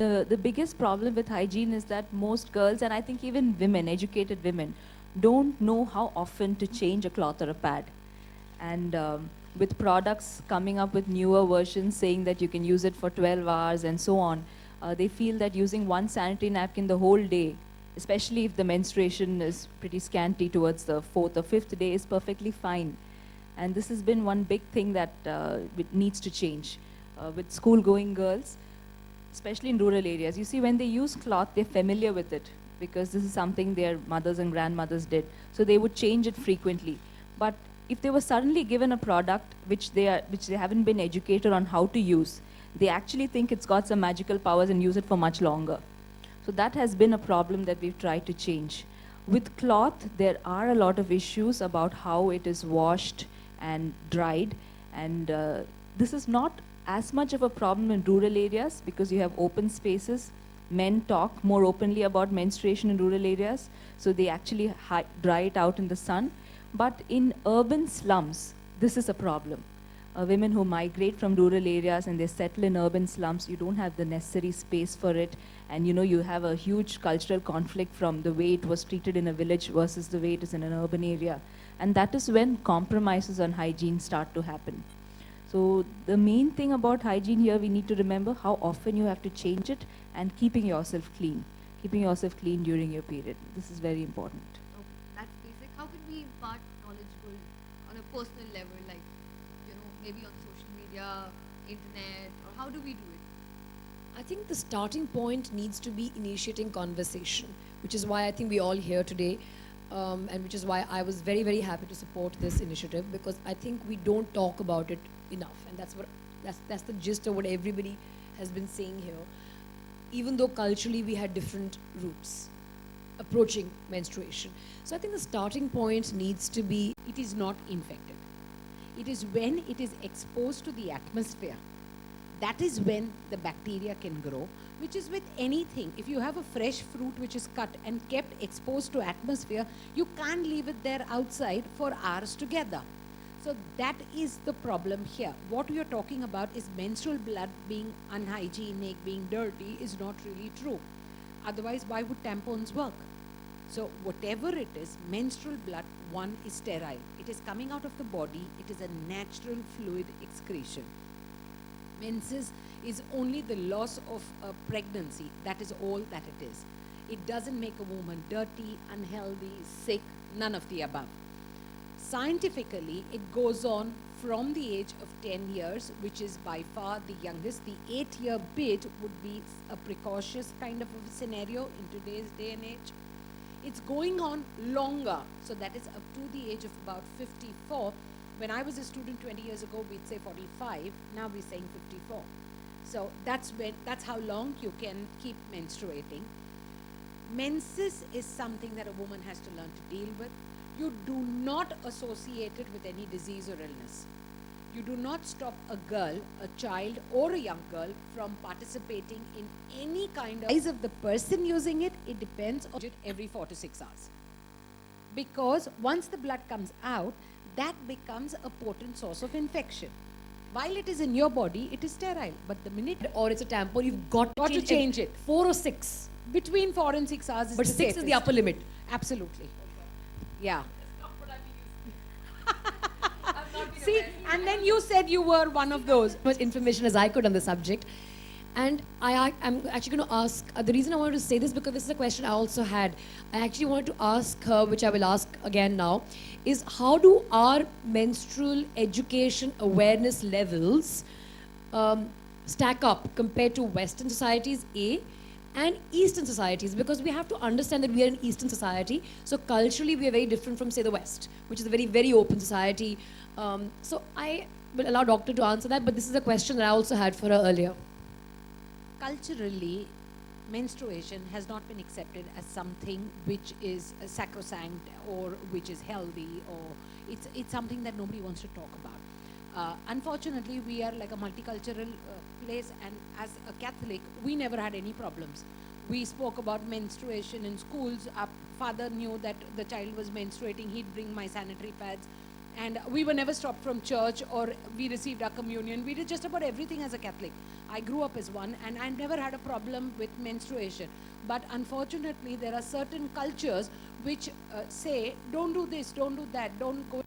The biggest problem with hygiene is that most girls, and I think even women, educated women, don't know how often to change a cloth or a pad. And with products coming up with newer versions saying that you can use it for 12 hours and so on, they feel that using one sanitary napkin the whole day, especially if the menstruation is pretty scanty towards the fourth or fifth day, is perfectly fine. And this has been one big thing that needs to change. With school-going girls, especially in rural areas, you see when they use cloth, they're familiar with it because this is something their mothers and grandmothers did. So they would change it frequently. But if they were suddenly given a product which they haven't been educated on how to use, they actually think it's got some magical powers and use it for much longer. So that has been a problem that we've tried to change. With cloth, there are a lot of issues about how it is washed and dried, and this is not as much of a problem in rural areas because you have open spaces. Men talk more openly about menstruation in rural areas, so they actually dry it out in the sun. But in urban slums, this is a problem. Women who migrate from rural areas and they settle in urban slums, you don't have the necessary space for it, and you have a huge cultural conflict from the way it was treated in a village versus the way it is in an urban area. And that is when compromises on hygiene start to happen. So the main thing about hygiene here, we need to remember how often you have to change it and keeping yourself clean. Keeping yourself clean during your period. This is very important. Okay, that's basic. How can we impart knowledgeable on a personal level, like, maybe on social media, internet, or how do we do it? I think the starting point needs to be initiating conversation, which is why I think we all here today, and which is why I was very, very happy to support this initiative, because I think we don't talk about it enough, and that's the gist of what everybody has been saying here. Even though culturally we had different routes approaching menstruation, so I think the starting point needs to be, it is not infected. It is when it is exposed to the atmosphere, that is when the bacteria can grow, which is with anything. If you have a fresh fruit which is cut and kept exposed to atmosphere, you can't leave it there outside for hours together. So that is the problem here. What we are talking about is menstrual blood being unhygienic, being dirty, is not really true. Otherwise, why would tampons work? So whatever it is, menstrual blood, one, is sterile. It is coming out of the body. It is a natural fluid excretion. Menses is only the loss of pregnancy. That is all that it is. It doesn't make a woman dirty, unhealthy, sick, none of the above. Scientifically, it goes on from the age of 10 years, which is by far the youngest. The 8-year bid would be a precautious kind of a scenario in today's day and age. It's going on longer, so that is up to the age of about 54. When I was a student 20 years ago, we'd say 45. Now we're saying 54. So that's how long you can keep menstruating. Menses is something that a woman has to learn to deal with. You do not associate it with any disease or illness. You do not stop a girl, a child, or a young girl from participating in any kind of size of the person using it. It depends on it every 4 to 6 hours. Because once the blood comes out, that becomes a potent source of infection. While it is in your body, it is sterile. But the minute or it's a tampon, you've got to change it. 4 or 6. Between 4 and 6 hours is but the 6 safest. is the upper limit. Absolutely. Yeah. See, and then you said you were one of those. As much information as I could on the subject. And I'm actually going to ask, the reason I wanted to say this, because this is a question I also had. I actually wanted to ask her, which I will ask again now, is how do our menstrual education awareness levels stack up compared to Western societies, A, and Eastern societies? Because we have to understand that we are an Eastern society, so culturally we are very different from, say, the West, which is a very, very open society. So I will allow Doctor to answer that, but this is a question that I also had for her earlier. Culturally, menstruation has not been accepted as something which is sacrosanct or which is healthy, or it's something that nobody wants to talk about. Unfortunately, we are like a multicultural place, and as a Catholic, we never had any problems. We spoke about menstruation in schools. Our father knew that the child was menstruating. He'd bring my sanitary pads. And we were never stopped from church, or we received our communion. We did just about everything as a Catholic. I grew up as one, and I never had a problem with menstruation. But unfortunately, there are certain cultures which say, don't do this, don't do that, don't go